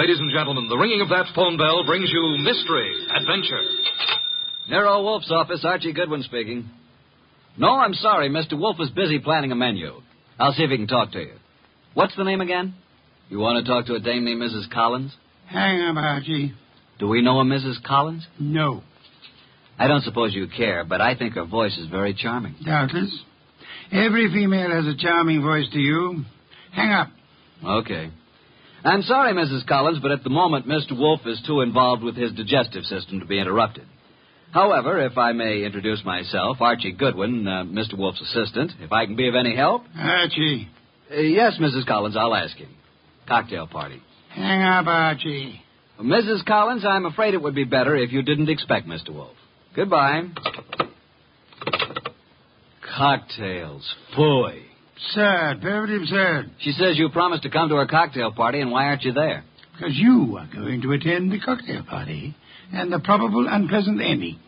Ladies and gentlemen, the ringing of that phone bell brings you mystery, adventure. Nero Wolfe's office, Archie Goodwin speaking. No, I'm sorry. Mr. Wolfe is busy planning a menu. I'll see if he can talk to you. What's the name again? You want to talk to a dame named Mrs. Collins? Hang up, Archie. Do we know a Mrs. Collins? No. I don't suppose you care, but I think her voice is very charming. Doubtless. Every female has a charming voice to you. Hang up. Okay. I'm sorry, Mrs. Collins, but at the moment, Mr. Wolfe is too involved with his digestive system to be interrupted. However, if I may introduce myself, Archie Goodwin, Mr. Wolfe's assistant, if I can be of any help. Archie. Yes, Mrs. Collins, I'll ask him. Cocktail party. Hang up, Archie. Mrs. Collins, I'm afraid it would be better if you didn't expect Mr. Wolfe. Goodbye. Cocktails. Phooey. Absurd. Very absurd. She says you promised to come to her cocktail party, and why aren't you there? Because you are going to attend the cocktail party and the probable unpleasant ending.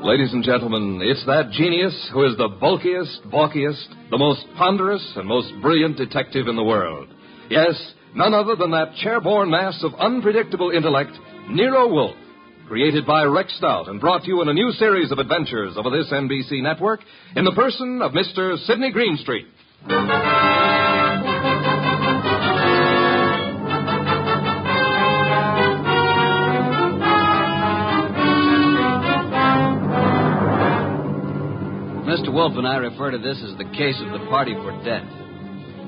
Ladies and gentlemen, it's that genius who is the bulkiest, balkiest, the most ponderous, and most brilliant detective in the world. Yes, none other than that chair-borne mass of unpredictable intellect, Nero Wolfe, created by Rex Stout and brought to you in a new series of adventures over this NBC network in the person of Mr. Sidney Greenstreet. Mr. Wolfe and I refer to this as the case of the party for death.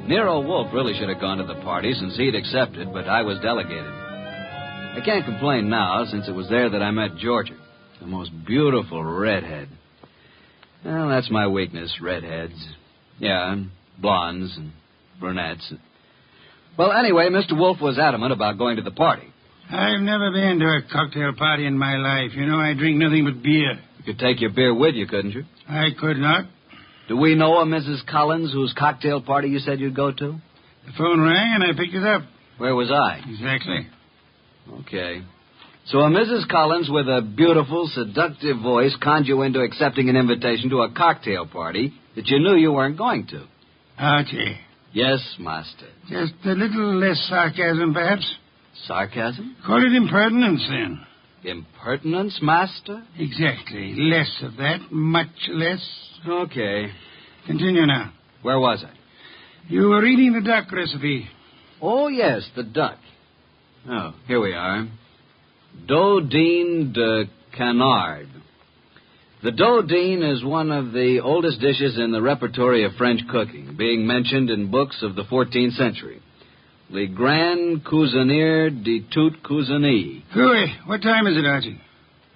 Nero Wolfe really should have gone to the party since he'd accepted, but I was delegated. I can't complain now since it was there that I met Georgia, the most beautiful redhead. Well, that's my weakness, redheads. Yeah, and blondes and brunettes. Well, anyway, Mr. Wolfe was adamant about going to the party. I've never been to a cocktail party in my life. You know, I drink nothing but beer. You could take your beer with you, couldn't you? I could not. Do we know a Mrs. Collins whose cocktail party you said you'd go to? The phone rang and I picked it up. Where was I? Exactly. Okay. So a Mrs. Collins with a beautiful, seductive voice conned you into accepting an invitation to a cocktail party that you knew you weren't going to. Archie. Yes, master. Just a little less sarcasm, perhaps. Sarcasm? Call it impertinence, then. Impertinence, master? Exactly. Less of that. Much less. Okay. Continue now. Where was I? You were reading the duck recipe. Oh, yes, the duck. Oh, here we are. Dodine de canard. The dodine is one of the oldest dishes in the repertory of French cooking, being mentioned in books of the 14th century. Le Grand Cuisinier de toute Cuisine. Hooey, what time is it, Archie?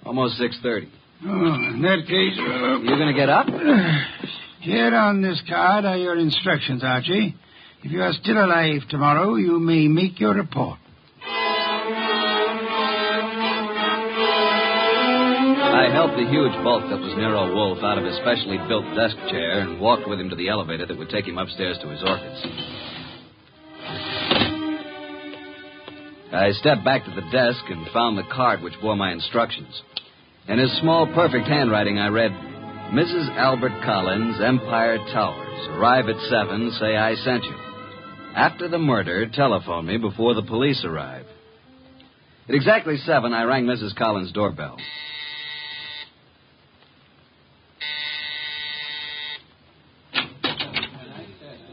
Almost 6:30. Oh, in that case... You going to get up? Here on this card are your instructions, Archie. If you are still alive tomorrow, you may make your report. I helped the huge bulk that was Nero Wolfe out of his specially built desk chair and walked with him to the elevator that would take him upstairs to his orchids. I stepped back to the desk and found the card which bore my instructions. In his small, perfect handwriting, I read, Mrs. Albert Collins, Empire Towers. Arrive at 7, say I sent you. After the murder, telephone me before the police arrive. At exactly 7, I rang Mrs. Collins' doorbell.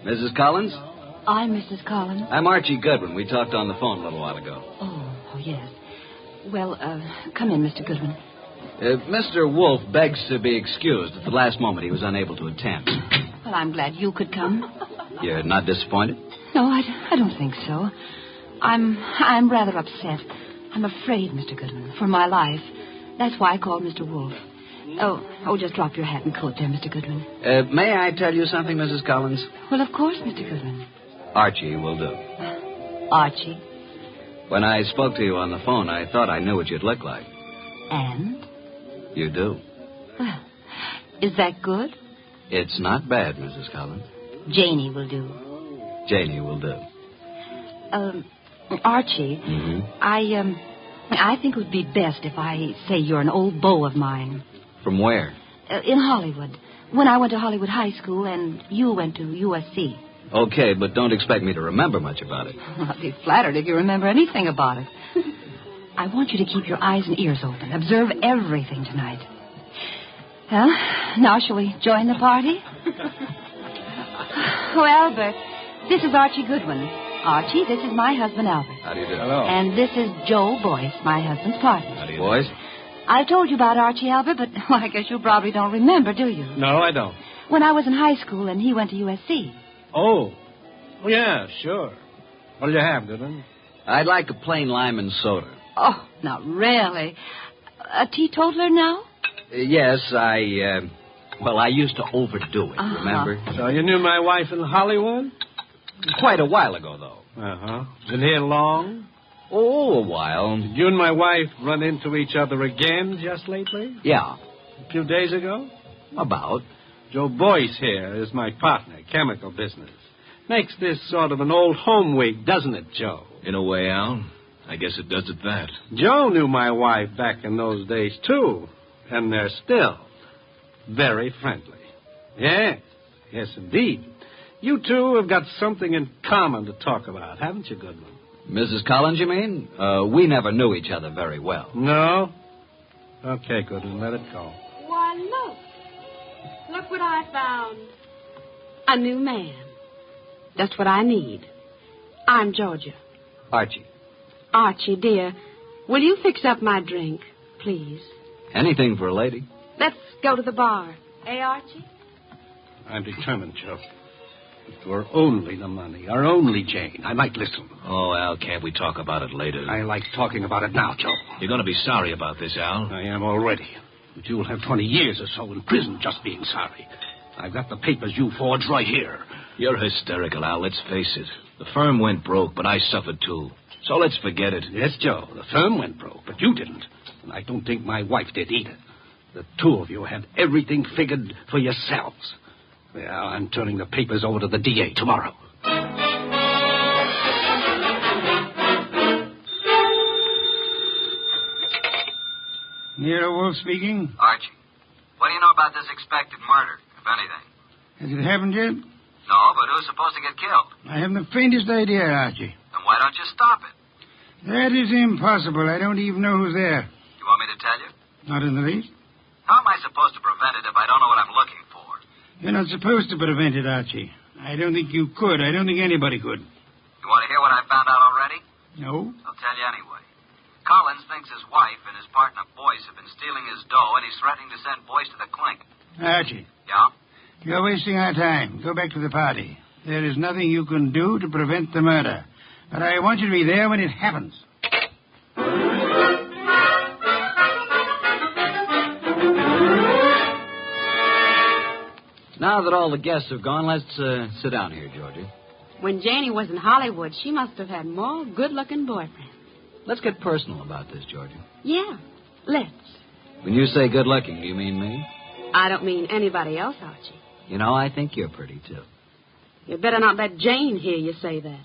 Mrs. Collins? I'm Mrs. Collins. I'm Archie Goodwin. We talked on the phone a little while ago. Oh, yes. Well, come in, Mr. Goodwin. Mr. Wolfe begs to be excused. At the last moment, he was unable to attend. Well, I'm glad you could come. You're not disappointed? No, I don't think so. I'm rather upset. I'm afraid, Mr. Goodwin, for my life. That's why I called Mr. Wolfe. Oh, just drop your hat and coat there, Mr. Goodwin. May I tell you something, Mrs. Collins? Well, of course, Mr. Goodwin. Archie will do. Archie? When I spoke to you on the phone, I thought I knew what you'd look like. And? You do. Well, is that good? It's not bad, Mrs. Collins. Janie will do. Janie will do. Archie, Mm-hmm. I think it would be best if I say you're an old beau of mine. From where? In Hollywood. When I went to Hollywood High School and you went to USC. Okay, but don't expect me to remember much about it. I'd be flattered if you remember anything about it. I want you to keep your eyes and ears open. Observe everything tonight. Well, now shall we join the party? Oh, Albert, this is Archie Goodwin. Archie, this is my husband, Albert. How do you do? Hello. And this is Joe Boyce, my husband's partner. How do you do? Boys? I told you about Archie, Albert, but well, I guess you probably don't remember, do you? No, I don't. When I was in high school and he went to USC. Oh, yeah, sure. What'll you have, Goodwin? I'd like a plain lime and soda. Oh, now, really? A teetotaler now? Yes, I used to overdo it, remember? So you knew my wife in Hollywood? Quite a while ago, though. Uh-huh. Been here long? Oh, a while. Did you and my wife run into each other again just lately? Yeah, A few days ago? about. Joe Boyce here is my partner, chemical business. Makes this sort of an old home week, doesn't it, Joe? In a way, Al. I guess it does it that. Joe knew my wife back in those days, too. And they're still very friendly. Yes, yes, indeed. You two have got something in common to talk about, haven't you, Goodwin? Mrs. Collins, you mean? We never knew each other very well. No? Okay, Goodwin, let it go. Why, look. Look what I found. A new man. That's what I need. I'm Georgia. Archie, Archie, dear, will you fix up my drink, please? anything for a lady. Let's go to the bar. Eh, Archie? I'm determined, Joe. If it were only the money, or only Jane, I might listen. Oh, Al, can't we talk about it later? I like talking about it now, Joe. You're going to be sorry about this, Al. I am already. But you'll have 20 years or so in prison just being sorry. I've got the papers you forged right here. You're hysterical, Al. Let's face it. The firm went broke, but I suffered too. So let's forget it. Yes, Joe, the firm went broke, but you didn't. And I don't think my wife did either. The two of you had everything figured for yourselves. Well, I'm turning the papers over to the DA tomorrow. Nero Wolfe speaking. Archie, what do you know about this expected murder, if anything? Has it happened yet? No, but who's supposed to get killed? I haven't the faintest idea, Archie. Then why don't you stop it? That is impossible. I don't even know who's there. You want me to tell you? Not in the least. How am I supposed to prevent it if I don't know what I'm looking for? You're not supposed to prevent it, Archie. I don't think you could. I don't think anybody could. You want to hear what I found out already? No? I'll tell you anyway. Collins thinks his wife and his partner Boyce have been stealing his dough, and he's threatening to send Boyce to the clink. Archie, Yeah? you're wasting our time. Go back to the party. There is nothing you can do to prevent the murder. But I want you to be there when it happens. Now that all the guests have gone, let's sit down here, Georgie. When Janie was in Hollywood, she must have had more good-looking boyfriends. Let's get personal about this, Georgie. Yeah, let's. When you say good-looking, do you mean me? I don't mean anybody else, Archie. You know, I think you're pretty, too. You better not let Jane hear you say that.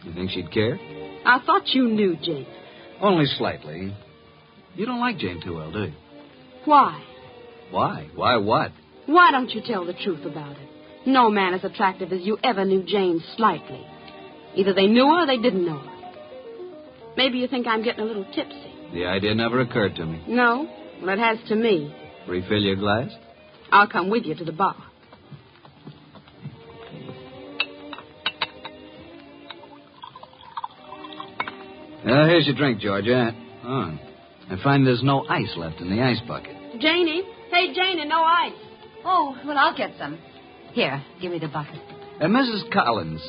You think she'd care? I thought you knew Jane. Only slightly. You don't like Jane too well, do you? Why? Why? Why what? Why don't you tell the truth about it? No man as attractive as you ever knew Jane slightly. Either they knew her or they didn't know her. Maybe you think I'm getting a little tipsy. The idea never occurred to me. No? Well, it has to me. Refill your glass? I'll come with you to the bar. Here's your drink, Georgia. Oh, I find there's no ice left in the ice bucket. Janie? Hey, Janie, no ice. Oh, well, I'll get some. Here, give me the bucket. Mrs. Collins,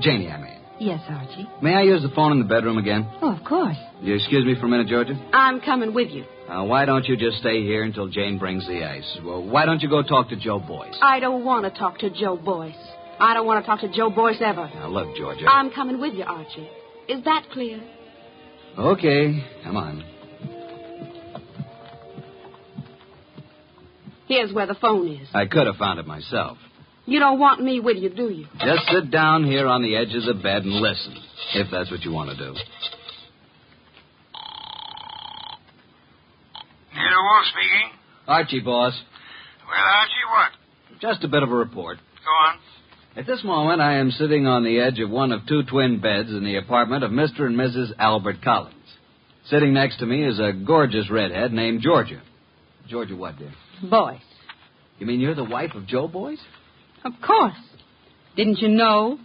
Janie, I mean. Yes, Archie. May I use the phone in the bedroom again? Oh, of course. You excuse me for a minute, Georgia? I'm coming with you. Why don't you just stay here until Jane brings the ice? Well, why don't you go talk to Joe Boyce? I don't want to talk to Joe Boyce. I don't want to talk to Joe Boyce ever. Now, look, Georgia. I'm coming with you, Archie. Is that clear? Okay, come on. Here's where the phone is. I could have found it myself. You don't want me with you, do you? Just sit down here on the edge of the bed and listen, if that's what you want to do. Nero Wolfe speaking. Archie, boss. Well, Archie, what? Just a bit of a report. Go on. At this moment, I am sitting on the edge of one of two twin beds in the apartment of Mr. and Mrs. Albert Collins. Sitting next to me is a gorgeous redhead named Georgia. Georgia what, dear? Boyce. You mean you're the wife of Joe Boyce? Of course. Didn't you know?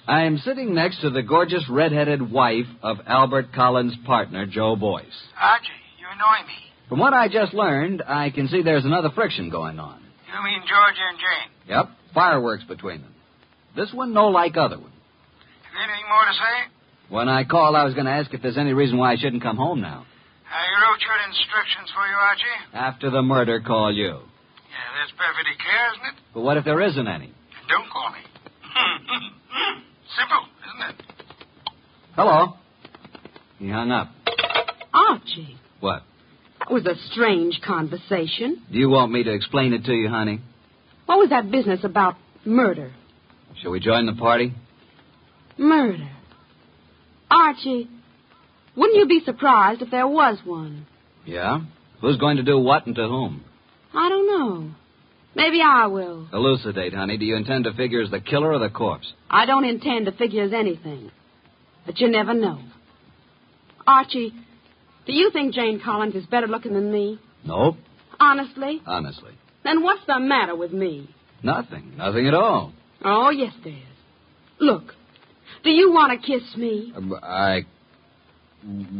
I am sitting next to the gorgeous redheaded wife of Albert Collins' partner, Joe Boyce. Archie, you annoy me. From what I just learned, I can see there's another friction going on. You mean Georgia and Jane? Yep, fireworks between them. This one no like other one. Have you anything more to say? When I called, I was going to ask if there's any reason why I shouldn't come home now. I wrote your instructions for you, Archie. After the murder, call you. Yeah, that's perfectly clear, isn't it? But what if there isn't any? Don't call me. Simple, isn't it? Hello. He hung up. Archie, What? that was a strange conversation. Do you want me to explain it to you, honey? What was that business about murder? Shall we join the party? Murder. Archie, wouldn't you be surprised if there was one? Yeah? Who's going to do what and to whom? I don't know. Maybe I will. Elucidate, honey. Do you intend to figure as the killer or the corpse? I don't intend to figure as anything. But you never know. Archie, do you think Jane Collins is better looking than me? Nope. Honestly? Honestly. Then what's the matter with me? Nothing. Nothing at all. Oh, yes, there is. Look, do you want to kiss me?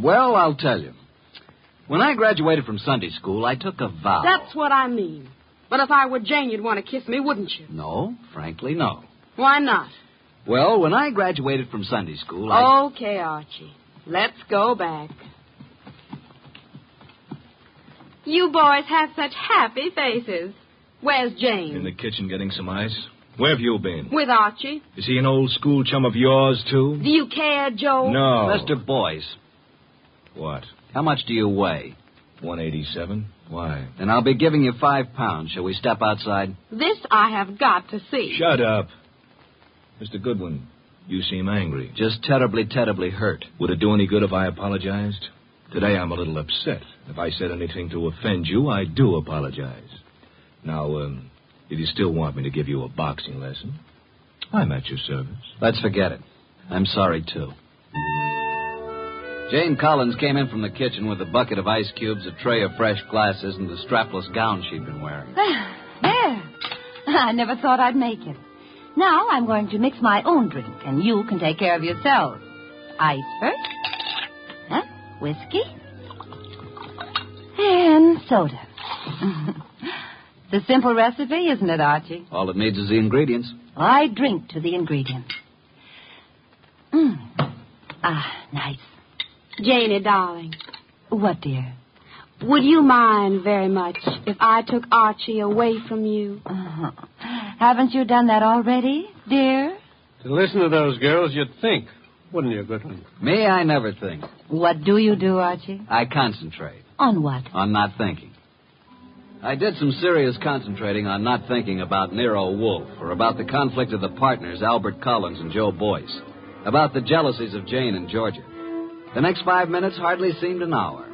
Well, I'll tell you. When I graduated from Sunday school, I took a vow. That's what I mean. But if I were Jane, you'd want to kiss me, wouldn't you? No, frankly, no. Why not? Well, when I graduated from Sunday school, Okay, Archie. Let's go back. You boys have such happy faces. Where's Jane? In the kitchen getting some ice. Where have you been? With Archie. Is he an old school chum of yours, too? Do you care, Joe? No. Mr. Boyce, What? how much do you weigh? 187? Why? Then I'll be giving you 5 pounds. Shall we step outside? This I have got to see. Shut up. Mr. Goodwin, you seem angry. Just terribly hurt. Would it do any good if I apologized? Today I'm a little upset. If I said anything to offend you, I do apologize. Now, if you still want me to give you a boxing lesson, I'm at your service. Let's forget it. I'm sorry, too. Jane Collins came in from the kitchen with a bucket of ice cubes, a tray of fresh glasses, and the strapless gown she'd been wearing. There. I never thought I'd make it. Now I'm going to mix my own drink, and you can take care of yourselves. Ice first. Huh? Whiskey. And soda. It's a simple recipe, isn't it, Archie? All it needs is the ingredients. I drink to the ingredients. Nice. Janie, darling. What, dear? Would you mind very much if I took Archie away from you? Haven't you done that already, dear? To listen to those girls, you'd think, wouldn't you, Goodwin? Me, I never think. What do you do, Archie? I concentrate. On what? On not thinking. I did some serious concentrating on not thinking about Nero Wolfe, or about the conflict of the partners, Albert Collins and Joe Boyce, about the jealousies of Jane and Georgia. The next 5 minutes hardly seemed an hour.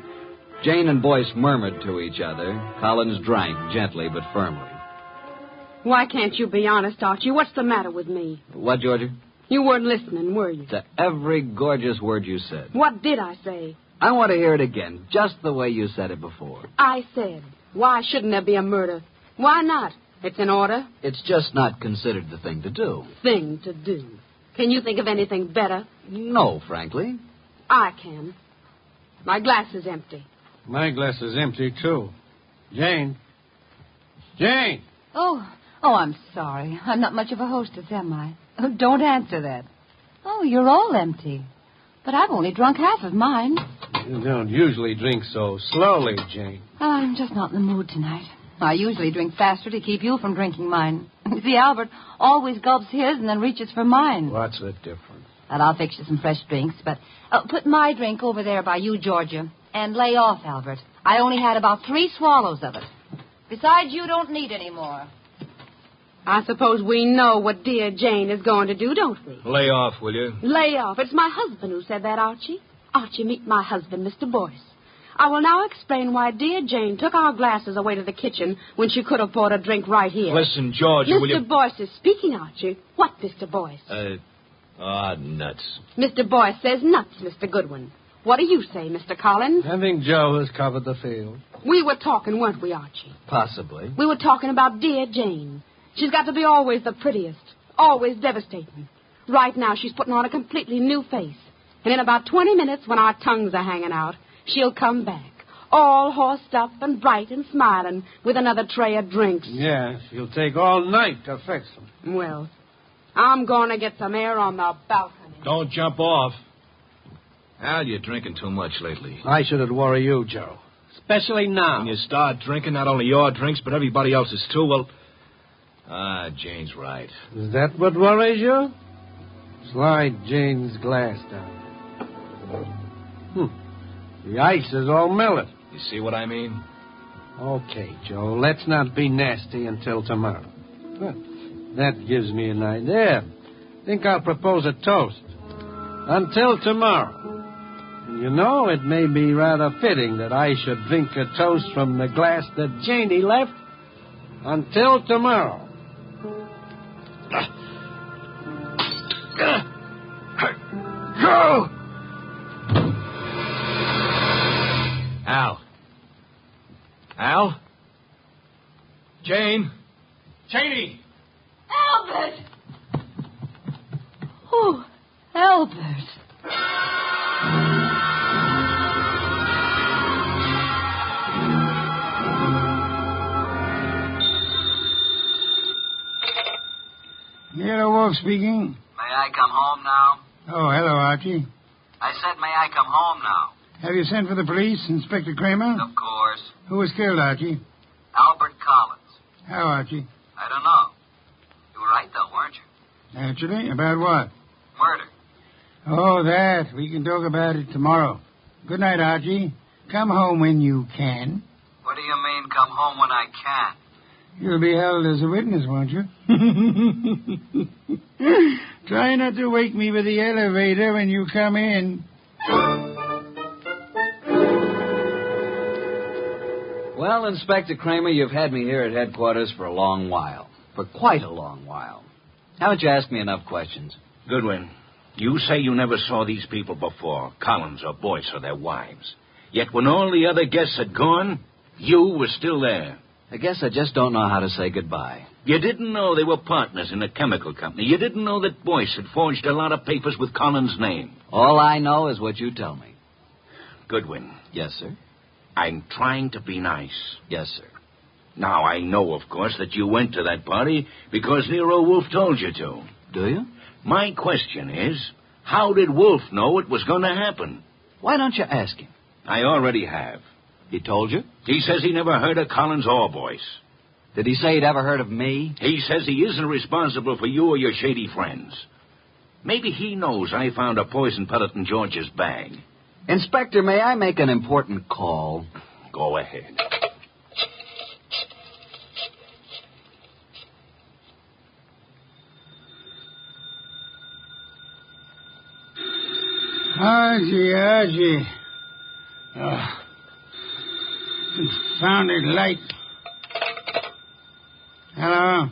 Jane and Boyce murmured to each other. Collins drank gently but firmly. Why can't you be honest, Archie? What's the matter with me? What, Georgia? You weren't listening, were you? To every gorgeous word you said. What did I say? I want to hear it again, just the way you said it before. I said, why shouldn't there be a murder? Why not? It's in order. It's just not considered the thing to do. Thing to do. Can you think of anything better? No, frankly. I can. My glass is empty. My glass is empty, too. Jane. Jane! Oh, I'm sorry. I'm not much of a hostess, am I? Oh, don't answer that. Oh, you're all empty. But I've only drunk half of mine. You don't usually drink so slowly, Jane. I'm just not in the mood tonight. I usually drink faster to keep you from drinking mine. You see, Albert always gulps his and then reaches for mine. What's the difference? Well, I'll fix you some fresh drinks, but put my drink over there by you, Georgia, and lay off, Albert. I only had about 3 swallows of it. Besides, you don't need any more. I suppose we know what dear Jane is going to do, don't we? Lay off, will you? Lay off. It's my husband who said that, Archie. Archie, meet my husband, Mr. Boyce. I will now explain why dear Jane took our glasses away to the kitchen when she could have poured a drink right here. Listen, George, will you... Mr. Boyce is speaking, Archie. What, Mr. Boyce? Nuts. Mr. Boyce says nuts, Mr. Goodwin. What do you say, Mr. Collins? I think Joe has covered the field. We were talking, weren't we, Archie? Possibly. We were talking about dear Jane. She's got to be always the prettiest, always devastating. Right now, she's putting on a completely new face. And in about 20 minutes, when our tongues are hanging out, she'll come back, all horsed up and bright and smiling, with another tray of drinks. Yeah, she'll take all night to fix them. Well, I'm going to get some air on the balcony. Don't jump off. Al, you're drinking too much lately. I shouldn't worry you, Joe. Especially now. When you start drinking, not only your drinks, but everybody else's too, well... Jane's right. Is that what worries you? Slide Jane's glass down. The ice is all melted. You see what I mean? Okay, Joe, let's not be nasty until tomorrow. That gives me an idea. Think I'll propose a toast. Until tomorrow. And you know, it may be rather fitting that I should drink a toast from the glass that Janie left. Until tomorrow. Go! Al? Jane? Janie! Albert! Oh, Albert. Nero Wolfe speaking. May I come home now? Oh, hello, Archie. I said, may I come home now? Have you sent for the police, Inspector Kramer? Of course. Who was killed, Archie? Albert Collins. How, Archie? I don't know. You were right, though, weren't you? Naturally. About what? Murder. Oh, that. We can talk about it tomorrow. Good night, Archie. Come home when you can. What do you mean, come home when I can? You'll be held as a witness, won't you? Try not to wake me with the elevator when you come in. Well, Inspector Kramer, you've had me here at headquarters for a long while. For quite a long while. Haven't you asked me enough questions? Goodwin, you say you never saw these people before, Collins or Boyce or their wives. Yet when all the other guests had gone, you were still there. I guess I just don't know how to say goodbye. You didn't know they were partners in a chemical company. You didn't know that Boyce had forged a lot of papers with Collins' name. All I know is what you tell me. Goodwin. Yes, sir. I'm trying to be nice. Yes, sir. Now, I know, of course, that you went to that party because Nero Wolfe told you to. Do you? My question is, how did Wolfe know it was going to happen? Why don't you ask him? I already have. He told you? He says he never heard of Collins or Boyce. Did he say he'd ever heard of me? He says he isn't responsible for you or your shady friends. Maybe he knows I found a poison pellet in George's bag. Inspector, may I make an important call? Go ahead. Archie. Confounded light. Hello?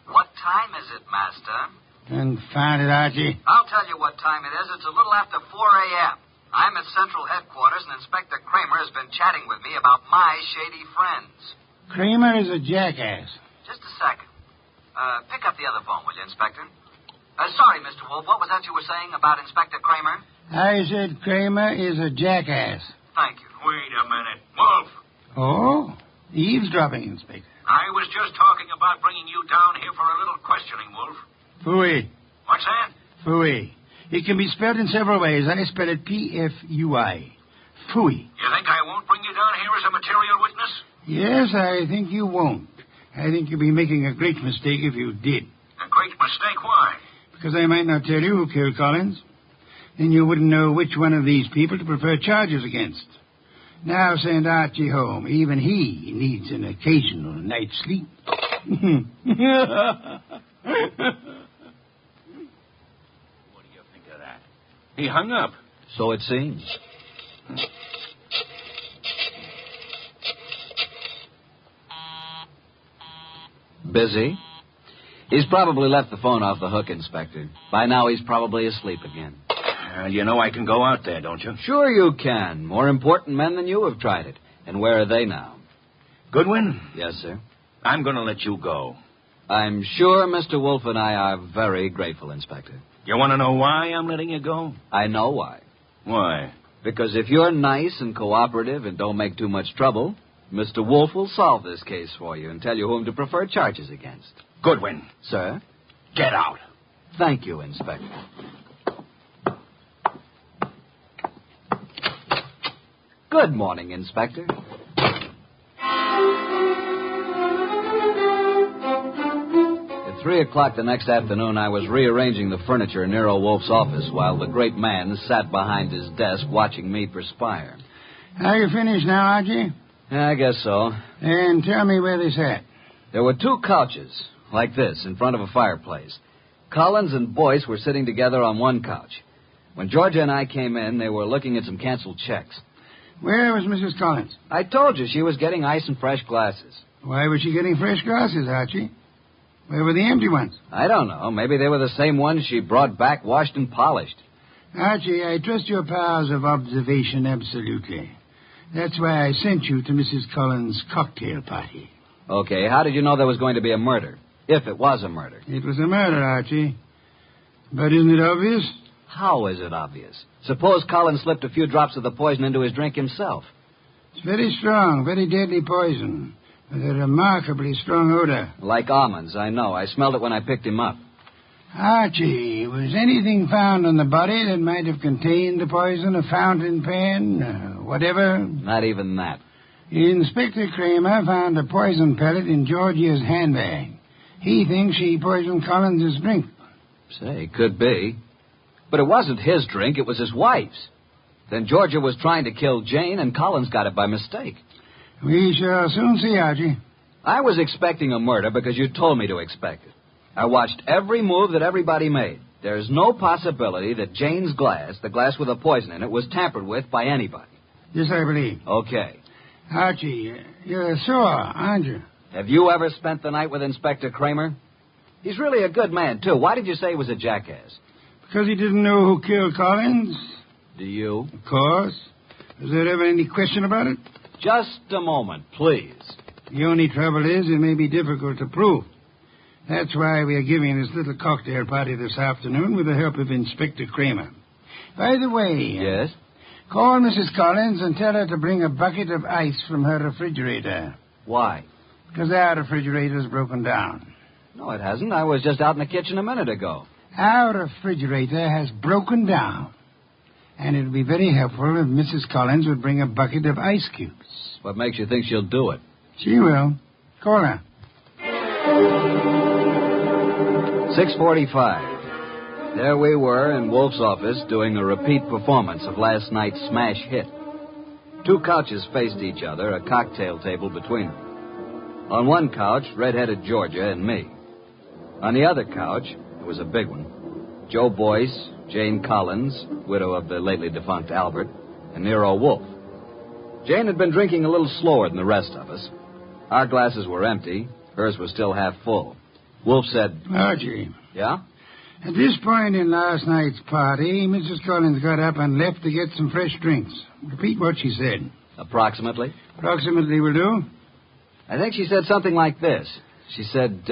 What time is it, Master? Confounded, Archie. I'll tell you what time it is. It's a little after 4 a.m. I'm at Central Headquarters, and Inspector Kramer has been chatting with me about my shady friends. Kramer is a jackass. Just a second. Pick up the other phone, will you, Inspector? Sorry, Mr. Wolfe. What was that you were saying about Inspector Kramer? I said Kramer is a jackass. Thank you. Wait a minute. Wolfe! Oh? Eavesdropping, Inspector. I was just talking about bringing you down here for a little questioning, Wolfe. Phooey. What's that? Phooey. It can be spelled in several ways. I spell it P-F-U-I. Phooey. You think I won't bring you down here as a material witness? Yes, I think you won't. I think you'd be making a great mistake if you did. A great mistake? Why? Because I might not tell you who killed Collins. Then you wouldn't know which one of these people to prefer charges against. Now send Archie home. Even he needs an occasional night's sleep. What do you think of that? He hung up. So it seems. Busy? He's probably left the phone off the hook, Inspector. By now, he's probably asleep again. You know I can go out there, don't you? Sure you can. More important men than you have tried it. And where are they now? Goodwin? Yes, sir. I'm going to let you go. I'm sure Mr. Wolfe and I are very grateful, Inspector. You want to know why I'm letting you go? I know why. Why? Because if you're nice and cooperative and don't make too much trouble, Mr. Wolfe will solve this case for you and tell you whom to prefer charges against. Goodwin. Sir? Get out. Thank you, Inspector. Good morning, Inspector. At 3 o'clock the next afternoon, I was rearranging the furniture in Nero Wolfe's office while the great man sat behind his desk watching me perspire. Are you finished now, Archie? Yeah, I guess so. And tell me where they sat. There were 2 couches, like this, in front of a fireplace. Collins and Boyce were sitting together on one couch. When Georgia and I came in, they were looking at some canceled checks. Where was Mrs. Collins? I told you she was getting ice and fresh glasses. Why was she getting fresh glasses, Archie? Where were the empty ones? I don't know. Maybe they were the same ones she brought back washed and polished. Archie, I trust your powers of observation absolutely. That's why I sent you to Mrs. Collins' cocktail party. Okay, how did you know there was going to be a murder? If it was a murder. It was a murder, Archie. But isn't it obvious? How is it obvious? Suppose Collins slipped a few drops of the poison into his drink himself. It's very strong, very deadly poison, with a remarkably strong odor. Like almonds, I know. I smelled it when I picked him up. Archie, was anything found on the body that might have contained the poison, a fountain pen, whatever? Not even that. Inspector Kramer found a poison pellet in Georgia's handbag. He thinks she poisoned Collins' drink. Say, could be. But it wasn't his drink, it was his wife's. Then Georgia was trying to kill Jane, and Collins got it by mistake. We shall soon see, Archie. I was expecting a murder because you told me to expect it. I watched every move that everybody made. There's no possibility that Jane's glass, the glass with the poison in it, was tampered with by anybody. Yes, I believe. Okay. Archie, you're sore, aren't you? Have you ever spent the night with Inspector Kramer? He's really a good man, too. Why did you say he was a jackass? Because he didn't know who killed Collins? Do you? Of course. Was there ever any question about it? Just a moment, please. The only trouble is it may be difficult to prove. That's why we are giving this little cocktail party this afternoon with the help of Inspector Kramer. By the way... Yes? Call Mrs. Collins and tell her to bring a bucket of ice from her refrigerator. Why? Because our refrigerator's broken down. No, it hasn't. I was just out in the kitchen a minute ago. Our refrigerator has broken down. And it would be very helpful if Mrs. Collins would bring a bucket of ice cubes. What makes you think she'll do it? She will. Call her. 6:45. There we were in Wolfe's office doing a repeat performance of last night's smash hit. 2 couches faced each other, a cocktail table between them. On one couch, red-headed Georgia and me. On the other couch, it was a big one, Joe Boyce, Jane Collins, widow of the lately defunct Albert, and Nero Wolfe. Jane had been drinking a little slower than the rest of us. Our glasses were empty. Hers was still half full. Wolfe said... Archie. Yeah? At this point in last night's party, Mrs. Collins got up and left to get some fresh drinks. Repeat what she said. Approximately? Approximately will do. I think she said something like this. She said,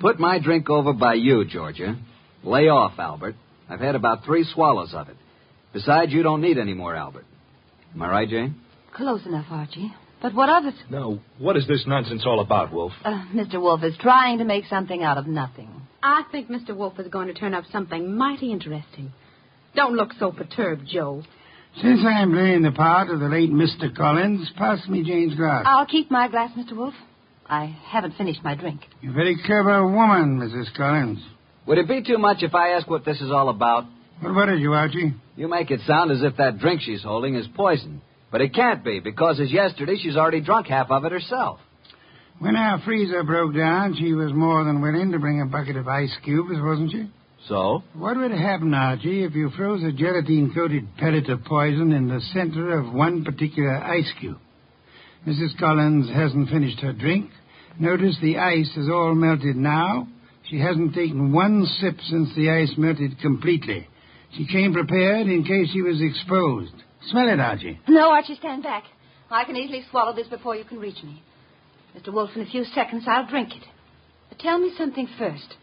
put my drink over by you, Georgia. Lay off, Albert. I've had about 3 swallows of it. Besides, you don't need any more, Albert. Am I right, Jane? Close enough, Archie. But what of it? Now, what is this nonsense all about, Wolfe? Mr. Wolfe is trying to make something out of nothing. I think Mr. Wolfe is going to turn up something mighty interesting. Don't look so perturbed, Joe. Since I'm playing the part of the late Mr. Collins, pass me Jane's glass. I'll keep my glass, Mr. Wolfe. I haven't finished my drink. You're a very clever woman, Mrs. Collins. Would it be too much if I ask what this is all about? What worries you, Archie? You make it sound as if that drink she's holding is poison. But it can't be, because as yesterday, she's already drunk half of it herself. When our freezer broke down, she was more than willing to bring a bucket of ice cubes, wasn't she? So? What would happen, Archie, if you froze a gelatine-coated pellet of poison in the center of one particular ice cube? Mrs. Collins hasn't finished her drink. Notice the ice is all melted now. She hasn't taken one sip since the ice melted completely. She came prepared in case she was exposed. Smell it, Archie. No, Archie, stand back. I can easily swallow this before you can reach me. Mr. Wolfe, in a few seconds, I'll drink it. But tell me something first.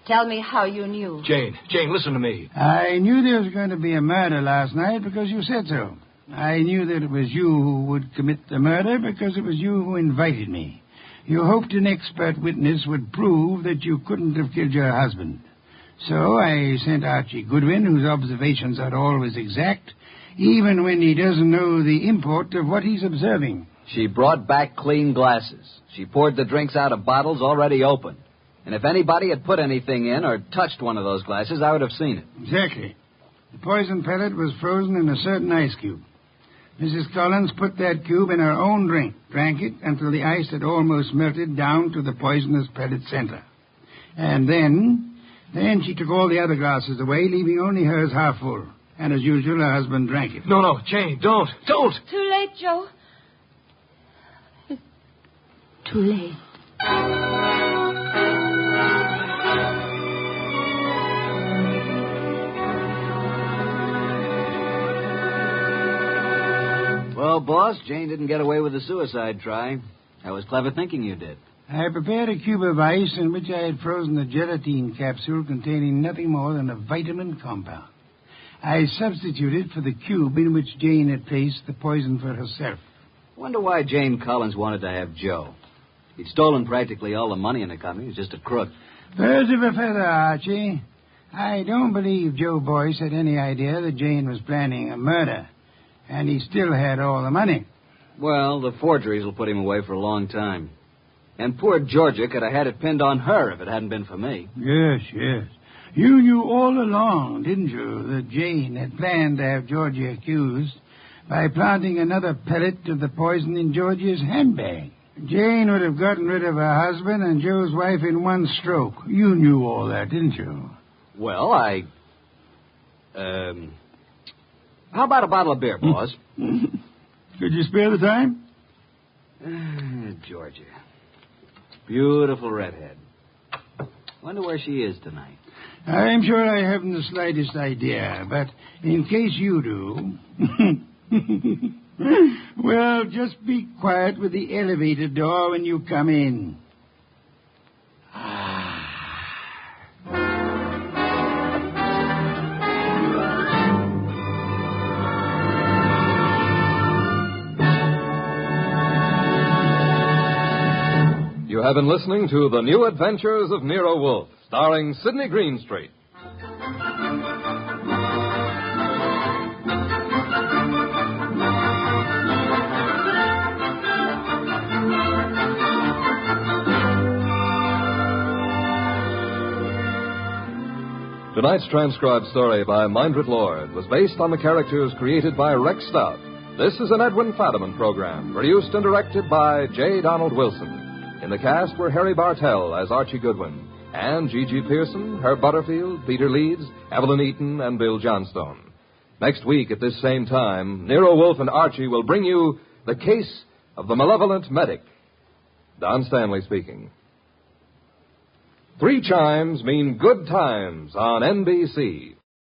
Tell me how you knew. Jane, listen to me. I knew there was going to be a murder last night because you said so. I knew that it was you who would commit the murder because it was you who invited me. You hoped an expert witness would prove that you couldn't have killed your husband. So I sent Archie Goodwin, whose observations are always exact, even when he doesn't know the import of what he's observing. She brought back clean glasses. She poured the drinks out of bottles already opened. And if anybody had put anything in or touched one of those glasses, I would have seen it. Exactly. The poison pellet was frozen in a certain ice cube. Mrs. Collins put that cube in her own drink, drank it until the ice had almost melted down to the poisonous pellet center. And then she took all the other glasses away, leaving only hers half full. And as usual, her husband drank it. No, Jane, don't. Too late, Joe. Too late. Well, boss, Jane didn't get away with the suicide try. That was clever thinking you did. I prepared a cube of ice in which I had frozen a gelatine capsule containing nothing more than a vitamin compound. I substituted for the cube in which Jane had placed the poison for herself. Wonder why Jane Collins wanted to have Joe. He'd stolen practically all the money in the company. He was just a crook. Birds of a feather, Archie. I don't believe Joe Boyce had any idea that Jane was planning a murder. And he still had all the money. Well, the forgeries will put him away for a long time. And poor Georgia could have had it pinned on her if it hadn't been for me. Yes. You knew all along, didn't you, that Jane had planned to have Georgia accused by planting another pellet of the poison in Georgia's handbag. Jane would have gotten rid of her husband and Joe's wife in one stroke. You knew all that, didn't you? Well, how about a bottle of beer, boss? Could you spare the time? Georgia. Beautiful redhead. Wonder where she is tonight. I'm sure I haven't the slightest idea, but in case you do... well, just be quiet with the elevator door when you come in. You have been listening to The New Adventures of Nero Wolfe, starring Sidney Greenstreet. Tonight's transcribed story by Mindred Lord was based on the characters created by Rex Stout. This is an Edwin Fadiman program, produced and directed by J. Donald Wilson. In the cast were Harry Bartell as Archie Goodwin, and G.G. Pearson, Herb Butterfield, Peter Leeds, Evelyn Eaton, and Bill Johnstone. Next week at this same time, Nero Wolfe and Archie will bring you The Case of the Malevolent Medic. Don Stanley speaking. 3 chimes mean good times on NBC.